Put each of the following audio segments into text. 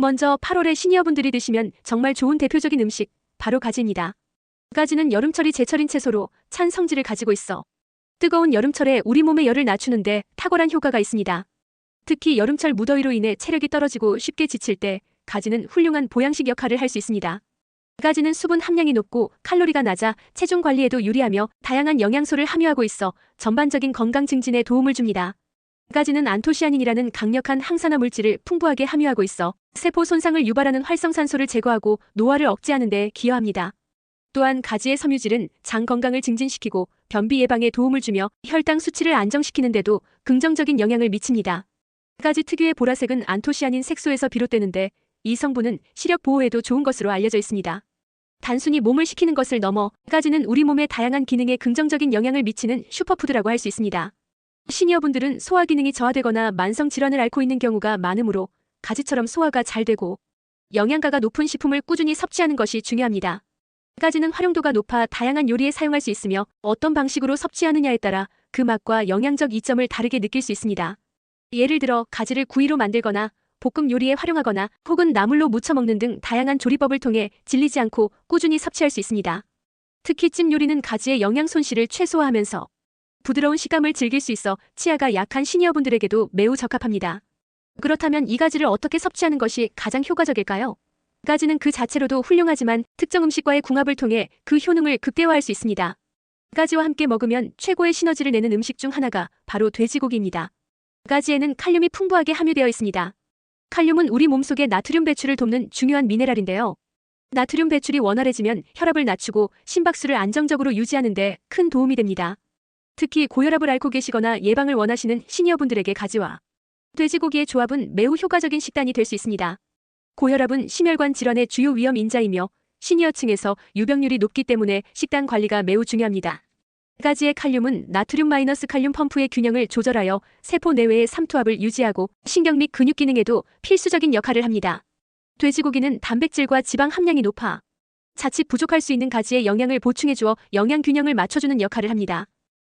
먼저 8월에 시니어분들이 드시면 정말 좋은 대표적인 음식, 바로 가지입니다. 가지는 여름철이 제철인 채소로 찬 성질을 가지고 있어 뜨거운 여름철에 우리 몸의 열을 낮추는데 탁월한 효과가 있습니다. 특히 여름철 무더위로 인해 체력이 떨어지고 쉽게 지칠 때 가지는 훌륭한 보양식 역할을 할 수 있습니다. 가지는 수분 함량이 높고 칼로리가 낮아 체중 관리에도 유리하며 다양한 영양소를 함유하고 있어 전반적인 건강 증진에 도움을 줍니다. 가지는 안토시아닌이라는 강력한 항산화 물질을 풍부하게 함유하고 있어 세포 손상을 유발하는 활성산소를 제거하고 노화를 억제하는 데 기여합니다. 또한 가지의 섬유질은 장 건강을 증진시키고 변비 예방에 도움을 주며 혈당 수치를 안정시키는 데도 긍정적인 영향을 미칩니다. 가지 특유의 보라색은 안토시아닌 색소에서 비롯되는데 이 성분은 시력 보호에도 좋은 것으로 알려져 있습니다. 단순히 몸을 식히는 것을 넘어 가지는 우리 몸의 다양한 기능에 긍정적인 영향을 미치는 슈퍼푸드라고 할 수 있습니다. 시니어분들은 소화 기능이 저하되거나 만성 질환을 앓고 있는 경우가 많으므로 가지처럼 소화가 잘 되고 영양가가 높은 식품을 꾸준히 섭취하는 것이 중요합니다. 가지는 활용도가 높아 다양한 요리에 사용할 수 있으며 어떤 방식으로 섭취하느냐에 따라 그 맛과 영양적 이점을 다르게 느낄 수 있습니다. 예를 들어 가지를 구이로 만들거나 볶음 요리에 활용하거나 혹은 나물로 무쳐 먹는 등 다양한 조리법을 통해 질리지 않고 꾸준히 섭취할 수 있습니다. 특히 찜 요리는 가지의 영양 손실을 최소화하면서 부드러운 식감을 즐길 수 있어 치아가 약한 시니어분들에게도 매우 적합합니다. 그렇다면 이 가지를 어떻게 섭취하는 것이 가장 효과적일까요? 가지는 그 자체로도 훌륭하지만 특정 음식과의 궁합을 통해 그 효능을 극대화할 수 있습니다. 가지와 함께 먹으면 최고의 시너지를 내는 음식 중 하나가 바로 돼지고기입니다. 가지에는 칼륨이 풍부하게 함유되어 있습니다. 칼륨은 우리 몸속의 나트륨 배출을 돕는 중요한 미네랄인데요. 나트륨 배출이 원활해지면 혈압을 낮추고 심박수를 안정적으로 유지하는 데 큰 도움이 됩니다. 특히 고혈압을 앓고 계시거나 예방을 원하시는 시니어분들에게 가지와 돼지고기의 조합은 매우 효과적인 식단이 될 수 있습니다. 고혈압은 심혈관 질환의 주요 위험 인자이며 시니어층에서 유병률이 높기 때문에 식단 관리가 매우 중요합니다. 가지의 칼륨은 나트륨 마이너스 칼륨 펌프의 균형을 조절하여 세포 내외의 삼투압을 유지하고 신경 및 근육 기능에도 필수적인 역할을 합니다. 돼지고기는 단백질과 지방 함량이 높아 자칫 부족할 수 있는 가지의 영양을 보충해주어 영양 균형을 맞춰주는 역할을 합니다.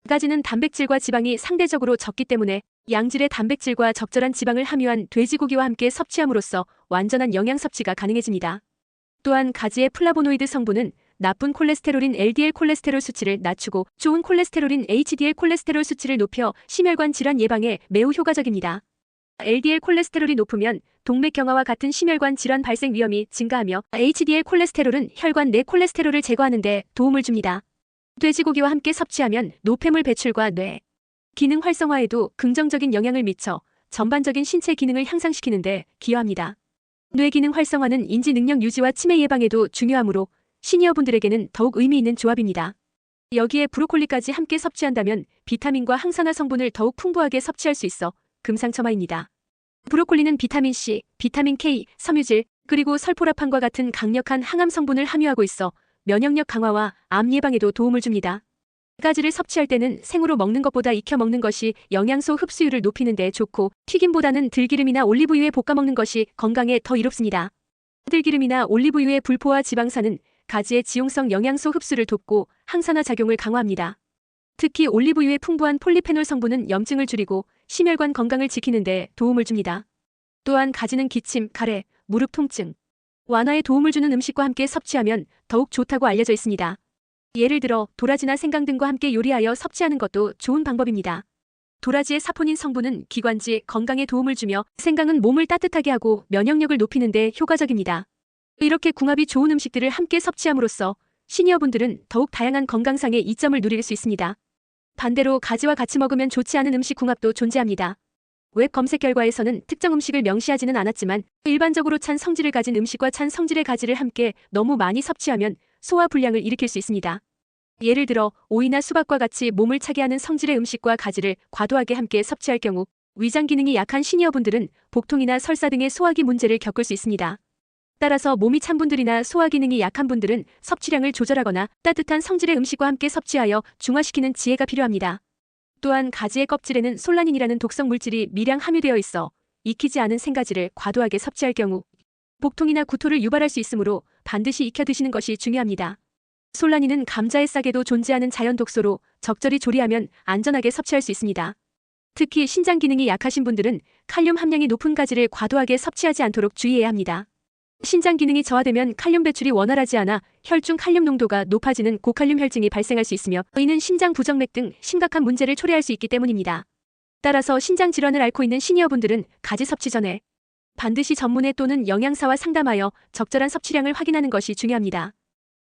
가지는 단백질과 지방이 상대적으로 적기 때문에 양질의 단백질과 적절한 지방을 함유한 돼지고기와 함께 섭취함으로써 완전한 영양 섭취가 가능해집니다. 또한 가지의 플라보노이드 성분은 나쁜 콜레스테롤인 LDL 콜레스테롤 수치를 낮추고 좋은 콜레스테롤인 HDL 콜레스테롤 수치를 높여 심혈관 질환 예방에 매우 효과적입니다. LDL 콜레스테롤이 높으면 동맥경화와 같은 심혈관 질환 발생 위험이 증가하며 HDL 콜레스테롤은 혈관 내 콜레스테롤을 제거하는 데 도움을 줍니다. 돼지고기와 함께 섭취하면 노폐물 배출과 뇌 기능 활성화에도 긍정적인 영향을 미쳐 전반적인 신체 기능을 향상시키는 데 기여합니다. 뇌 기능 활성화는 인지 능력 유지와 치매 예방에도 중요하므로 시니어분들에게는 더욱 의미 있는 조합입니다. 여기에 브로콜리까지 함께 섭취한다면 비타민과 항산화 성분을 더욱 풍부하게 섭취할 수 있어 금상첨화입니다. 브로콜리는 비타민 C, 비타민 K, 섬유질, 그리고 설포라판과 같은 강력한 항암 성분을 함유하고 있어 면역력 강화와 암 예방에도 도움을 줍니다. 가지를 섭취할 때는 생으로 먹는 것보다 익혀 먹는 것이 영양소 흡수율을 높이는 데 좋고 튀김보다는 들기름이나 올리브유에 볶아 먹는 것이 건강에 더 이롭습니다. 들기름이나 올리브유의 불포화 지방산은 가지의 지용성 영양소 흡수를 돕고 항산화 작용을 강화합니다. 특히 올리브유의 풍부한 폴리페놀 성분은 염증을 줄이고 심혈관 건강을 지키는 데 도움을 줍니다. 또한 가지는 기침, 가래, 무릎 통증 완화에 도움을 주는 음식과 함께 섭취하면 더욱 좋다고 알려져 있습니다. 예를 들어 도라지나 생강 등과 함께 요리하여 섭취하는 것도 좋은 방법입니다. 도라지의 사포닌 성분은 기관지 건강에 도움을 주며 생강은 몸을 따뜻하게 하고 면역력을 높이는 데 효과적입니다. 이렇게 궁합이 좋은 음식들을 함께 섭취함으로써 시니어분들은 더욱 다양한 건강상의 이점을 누릴 수 있습니다. 반대로 가지와 같이 먹으면 좋지 않은 음식 궁합도 존재합니다. 웹 검색 결과에서는 특정 음식을 명시하지는 않았지만 일반적으로 찬 성질을 가진 음식과 찬 성질의 가지를 함께 너무 많이 섭취하면 소화 불량을 일으킬 수 있습니다. 예를 들어 오이나 수박과 같이 몸을 차게 하는 성질의 음식과 가지를 과도하게 함께 섭취할 경우 위장 기능이 약한 시니어분들은 복통이나 설사 등의 소화기 문제를 겪을 수 있습니다. 따라서 몸이 찬 분들이나 소화 기능이 약한 분들은 섭취량을 조절하거나 따뜻한 성질의 음식과 함께 섭취하여 중화시키는 지혜가 필요합니다. 또한 가지의 껍질에는 솔라닌이라는 독성 물질이 미량 함유되어 있어 익히지 않은 생가지를 과도하게 섭취할 경우 복통이나 구토를 유발할 수 있으므로 반드시 익혀 드시는 것이 중요합니다. 솔라닌은 감자의 싹에도 존재하는 자연 독소로 적절히 조리하면 안전하게 섭취할 수 있습니다. 특히 신장 기능이 약하신 분들은 칼륨 함량이 높은 가지를 과도하게 섭취하지 않도록 주의해야 합니다. 신장 기능이 저하되면 칼륨 배출이 원활하지 않아 혈중 칼륨 농도가 높아지는 고칼륨 혈증이 발생할 수 있으며 이는 심장 부정맥 등 심각한 문제를 초래할 수 있기 때문입니다. 따라서 신장 질환을 앓고 있는 시니어분들은 가지 섭취 전에 반드시 전문의 또는 영양사와 상담하여 적절한 섭취량을 확인하는 것이 중요합니다.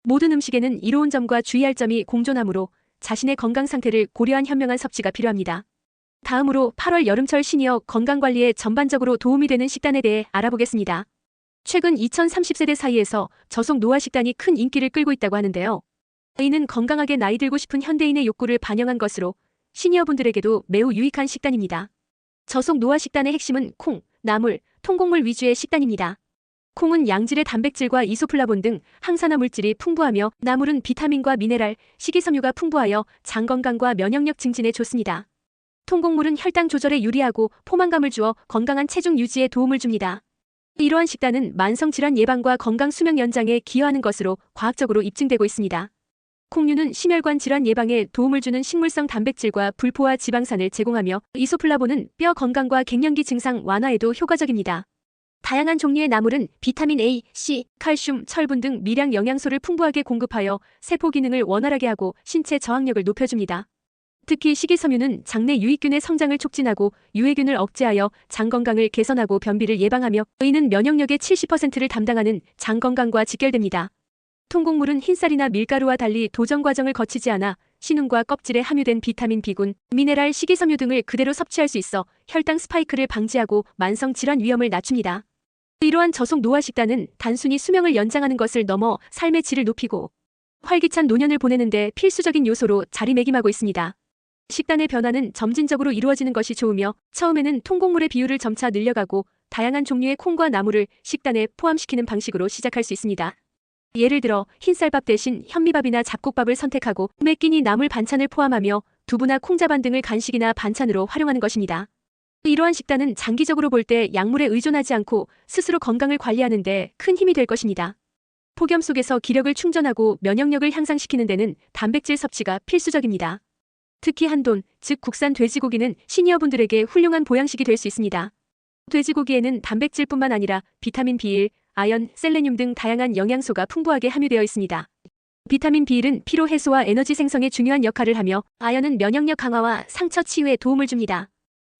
모든 음식에는 이로운 점과 주의할 점이 공존하므로 자신의 건강 상태를 고려한 현명한 섭취가 필요합니다. 다음으로 8월 여름철 시니어 건강관리에 전반적으로 도움이 되는 식단에 대해 알아보겠습니다. 최근 2030세대 사이에서 저속 노화 식단이 큰 인기를 끌고 있다고 하는데요. 이는 건강하게 나이 들고 싶은 현대인의 욕구를 반영한 것으로 시니어분들에게도 매우 유익한 식단입니다. 저속 노화 식단의 핵심은 콩, 나물, 통곡물 위주의 식단입니다. 콩은 양질의 단백질과 이소플라본 등 항산화 물질이 풍부하며 나물은 비타민과 미네랄, 식이섬유가 풍부하여 장 건강과 면역력 증진에 좋습니다. 통곡물은 혈당 조절에 유리하고 포만감을 주어 건강한 체중 유지에 도움을 줍니다. 이러한 식단은 만성질환 예방과 건강 수명 연장에 기여하는 것으로 과학적으로 입증되고 있습니다. 콩류는 심혈관 질환 예방에 도움을 주는 식물성 단백질과 불포화 지방산을 제공하며 이소플라본은 뼈 건강과 갱년기 증상 완화에도 효과적입니다. 다양한 종류의 나물은 비타민 A, C, 칼슘, 철분 등 미량 영양소를 풍부하게 공급하여 세포 기능을 원활하게 하고 신체 저항력을 높여줍니다. 특히 식이섬유는 장내 유익균의 성장을 촉진하고 유해균을 억제하여 장 건강을 개선하고 변비를 예방하며 이는 면역력의 70%를 담당하는 장 건강과 직결됩니다. 통곡물은 흰쌀이나 밀가루와 달리 도정 과정을 거치지 않아 신운과 껍질에 함유된 비타민 B군, 미네랄, 식이섬유 등을 그대로 섭취할 수 있어 혈당 스파이크를 방지하고 만성 질환 위험을 낮춥니다. 이러한 저속 노화 식단은 단순히 수명을 연장하는 것을 넘어 삶의 질을 높이고 활기찬 노년을 보내는데 필수적인 요소로 자리매김하고 있습니다. 식단의 변화는 점진적으로 이루어지는 것이 좋으며 처음에는 통곡물의 비율을 점차 늘려가고 다양한 종류의 콩과 나물을 식단에 포함시키는 방식으로 시작할 수 있습니다. 예를 들어 흰쌀밥 대신 현미밥이나 잡곡밥을 선택하고 매 끼니 나물 반찬을 포함하며 두부나 콩자반 등을 간식이나 반찬으로 활용하는 것입니다. 이러한 식단은 장기적으로 볼 때 약물에 의존하지 않고 스스로 건강을 관리하는 데 큰 힘이 될 것입니다. 폭염 속에서 기력을 충전하고 면역력을 향상시키는 데는 단백질 섭취가 필수적입니다. 특히 한돈, 즉 국산 돼지고기는 시니어분들에게 훌륭한 보양식이 될 수 있습니다. 돼지고기에는 단백질뿐만 아니라 비타민 B1, 아연, 셀레늄 등 다양한 영양소가 풍부하게 함유되어 있습니다. 비타민 B1은 피로 해소와 에너지 생성에 중요한 역할을 하며 아연은 면역력 강화와 상처 치유에 도움을 줍니다.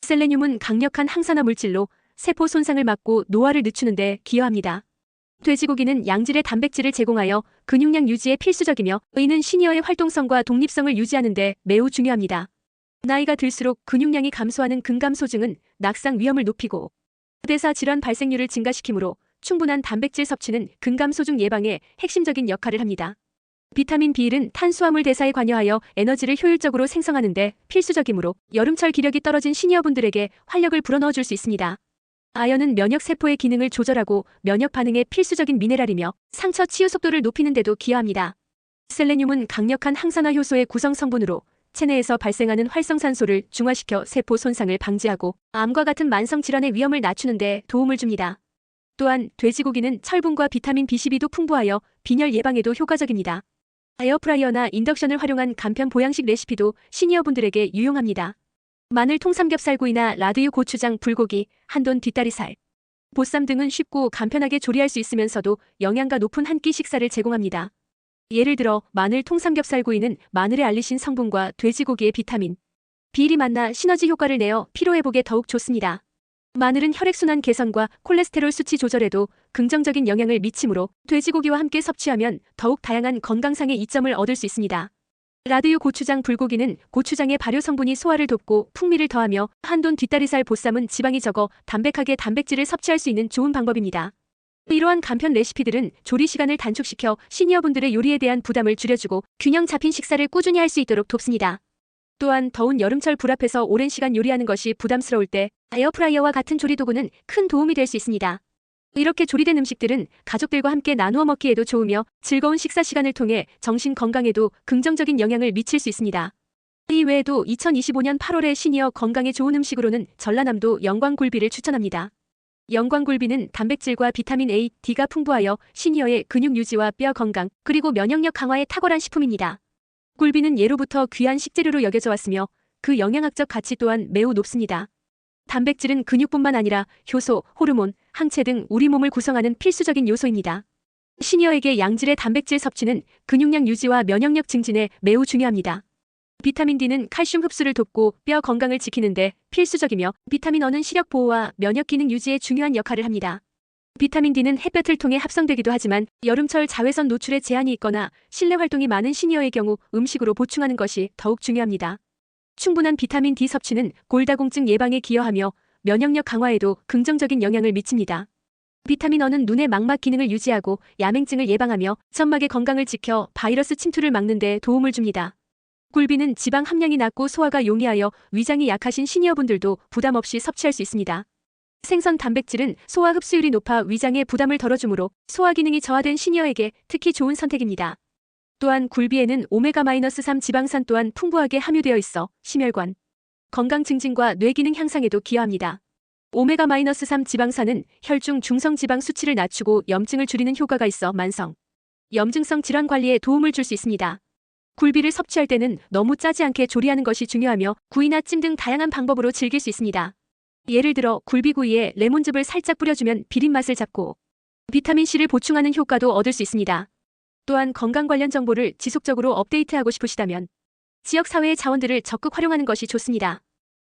셀레늄은 강력한 항산화 물질로 세포 손상을 막고 노화를 늦추는 데 기여합니다. 돼지고기는 양질의 단백질을 제공하여 근육량 유지에 필수적이며 이는 시니어의 활동성과 독립성을 유지하는 데 매우 중요합니다. 나이가 들수록 근육량이 감소하는 근감소증은 낙상 위험을 높이고 대사 질환 발생률을 증가시키므로 충분한 단백질 섭취는 근감소증 예방에 핵심적인 역할을 합니다. 비타민 B1은 탄수화물 대사에 관여하여 에너지를 효율적으로 생성하는 데 필수적이므로 여름철 기력이 떨어진 시니어분들에게 활력을 불어넣어 줄 수 있습니다. 아연은 면역세포의 기능을 조절하고 면역 반응에 필수적인 미네랄이며 상처 치유 속도를 높이는 데도 기여합니다. 셀레늄은 강력한 항산화 효소의 구성 성분으로 체내에서 발생하는 활성산소를 중화시켜 세포 손상을 방지하고 암과 같은 만성 질환의 위험을 낮추는 데 도움을 줍니다. 또한 돼지고기는 철분과 비타민 B12도 풍부하여 빈혈 예방에도 효과적입니다. 에어프라이어나 인덕션을 활용한 간편 보양식 레시피도 시니어분들에게 유용합니다. 마늘 통삼겹살구이나 라드유 고추장 불고기, 한돈 뒷다리살, 보쌈 등은 쉽고 간편하게 조리할 수 있으면서도 영양가 높은 한 끼 식사를 제공합니다. 예를 들어 마늘 통삼겹살구이는 마늘의 알리신 성분과 돼지고기의 비타민 B1이 만나 시너지 효과를 내어 피로회복에 더욱 좋습니다. 마늘은 혈액순환 개선과 콜레스테롤 수치 조절에도 긍정적인 영향을 미치므로 돼지고기와 함께 섭취하면 더욱 다양한 건강상의 이점을 얻을 수 있습니다. 라드유 고추장 불고기는 고추장의 발효 성분이 소화를 돕고 풍미를 더하며 한돈 뒷다리살 보쌈은 지방이 적어 담백하게 단백질을 섭취할 수 있는 좋은 방법입니다. 이러한 간편 레시피들은 조리 시간을 단축시켜 시니어분들의 요리에 대한 부담을 줄여주고 균형 잡힌 식사를 꾸준히 할 수 있도록 돕습니다. 또한 더운 여름철 불 앞에서 오랜 시간 요리하는 것이 부담스러울 때 에어프라이어와 같은 조리도구는 큰 도움이 될 수 있습니다. 이렇게 조리된 음식들은 가족들과 함께 나누어 먹기에도 좋으며 즐거운 식사 시간을 통해 정신 건강에도 긍정적인 영향을 미칠 수 있습니다. 이 외에도 2025년 8월에 시니어 건강에 좋은 음식으로는 전라남도 영광굴비를 추천합니다. 영광굴비는 단백질과 비타민 A, D가 풍부하여 시니어의 근육 유지와 뼈 건강, 그리고 면역력 강화에 탁월한 식품입니다. 굴비는 예로부터 귀한 식재료로 여겨져 왔으며 그 영양학적 가치 또한 매우 높습니다. 단백질은 근육뿐만 아니라 효소, 호르몬, 항체 등 우리 몸을 구성하는 필수적인 요소입니다. 시니어에게 양질의 단백질 섭취는 근육량 유지와 면역력 증진에 매우 중요합니다. 비타민 D는 칼슘 흡수를 돕고 뼈 건강을 지키는데 필수적이며 비타민 E는 시력 보호와 면역 기능 유지에 중요한 역할을 합니다. 비타민 D는 햇볕을 통해 합성되기도 하지만 여름철 자외선 노출에 제한이 있거나 실내 활동이 많은 시니어의 경우 음식으로 보충하는 것이 더욱 중요합니다. 충분한 비타민 D 섭취는 골다공증 예방에 기여하며 면역력 강화에도 긍정적인 영향을 미칩니다. 비타민 E는 눈의 망막 기능을 유지하고 야맹증을 예방하며 점막의 건강을 지켜 바이러스 침투를 막는 데 도움을 줍니다. 굴비는 지방 함량이 낮고 소화가 용이하여 위장이 약하신 시니어분들도 부담 없이 섭취할 수 있습니다. 생선 단백질은 소화 흡수율이 높아 위장에 부담을 덜어주므로 소화 기능이 저하된 시니어에게 특히 좋은 선택입니다. 또한 굴비에는 오메가-3 지방산 또한 풍부하게 함유되어 있어 심혈관, 건강 증진과 뇌 기능 향상에도 기여합니다. 오메가-3 지방산은 혈중 중성 지방 수치를 낮추고 염증을 줄이는 효과가 있어 만성, 염증성 질환 관리에 도움을 줄 수 있습니다. 굴비를 섭취할 때는 너무 짜지 않게 조리하는 것이 중요하며 구이나 찜 등 다양한 방법으로 즐길 수 있습니다. 예를 들어 굴비구이에 레몬즙을 살짝 뿌려주면 비린 맛을 잡고 비타민C를 보충하는 효과도 얻을 수 있습니다. 또한 건강 관련 정보를 지속적으로 업데이트하고 싶으시다면 지역사회의 자원들을 적극 활용하는 것이 좋습니다.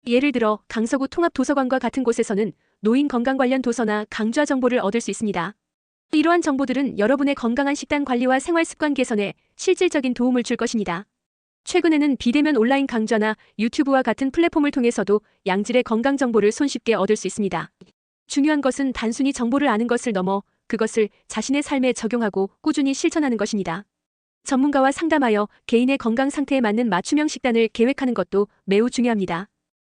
예를 들어 강서구 통합도서관과 같은 곳에서는 노인 건강 관련 도서나 강좌 정보를 얻을 수 있습니다. 이러한 정보들은 여러분의 건강한 식단 관리와 생활 습관 개선에 실질적인 도움을 줄 것입니다. 최근에는 비대면 온라인 강좌나 유튜브와 같은 플랫폼을 통해서도 양질의 건강 정보를 손쉽게 얻을 수 있습니다. 중요한 것은 단순히 정보를 아는 것을 넘어 그것을 자신의 삶에 적용하고 꾸준히 실천하는 것입니다. 전문가와 상담하여 개인의 건강 상태에 맞는 맞춤형 식단을 계획하는 것도 매우 중요합니다.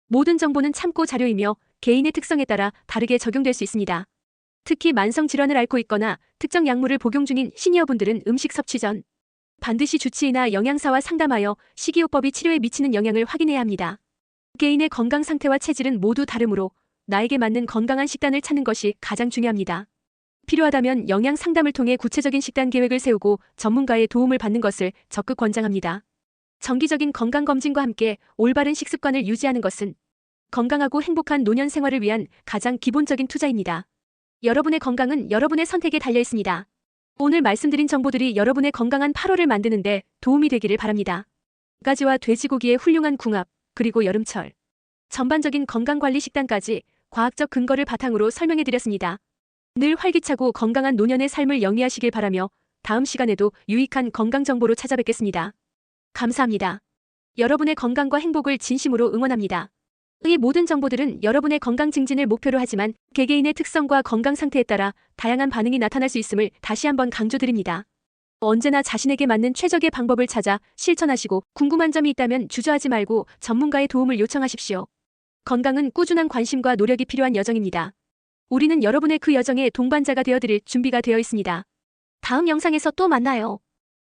모든 정보는 참고 자료이며 개인의 특성에 따라 다르게 적용될 수 있습니다. 특히 만성 질환을 앓고 있거나 특정 약물을 복용 중인 시니어분들은 음식 섭취 전 반드시 주치의나 영양사와 상담하여 식이요법이 치료에 미치는 영향을 확인해야 합니다. 개인의 건강 상태와 체질은 모두 다르므로 나에게 맞는 건강한 식단을 찾는 것이 가장 중요합니다. 필요하다면 영양 상담을 통해 구체적인 식단 계획을 세우고 전문가의 도움을 받는 것을 적극 권장합니다. 정기적인 건강검진과 함께 올바른 식습관을 유지하는 것은 건강하고 행복한 노년 생활을 위한 가장 기본적인 투자입니다. 여러분의 건강은 여러분의 선택에 달려 있습니다. 오늘 말씀드린 정보들이 여러분의 건강한 8월을 만드는데 도움이 되기를 바랍니다. 가지와 돼지고기의 훌륭한 궁합, 그리고 여름철 전반적인 건강관리 식단까지 과학적 근거를 바탕으로 설명해드렸습니다. 늘 활기차고 건강한 노년의 삶을 영위하시길 바라며 다음 시간에도 유익한 건강 정보로 찾아뵙겠습니다. 감사합니다. 여러분의 건강과 행복을 진심으로 응원합니다. 이 모든 정보들은 여러분의 건강 증진을 목표로 하지만 개개인의 특성과 건강 상태에 따라 다양한 반응이 나타날 수 있음을 다시 한번 강조드립니다. 언제나 자신에게 맞는 최적의 방법을 찾아 실천하시고 궁금한 점이 있다면 주저하지 말고 전문가의 도움을 요청하십시오. 건강은 꾸준한 관심과 노력이 필요한 여정입니다. 우리는 여러분의 그 여정에 동반자가 되어드릴 준비가 되어 있습니다. 다음 영상에서 또 만나요.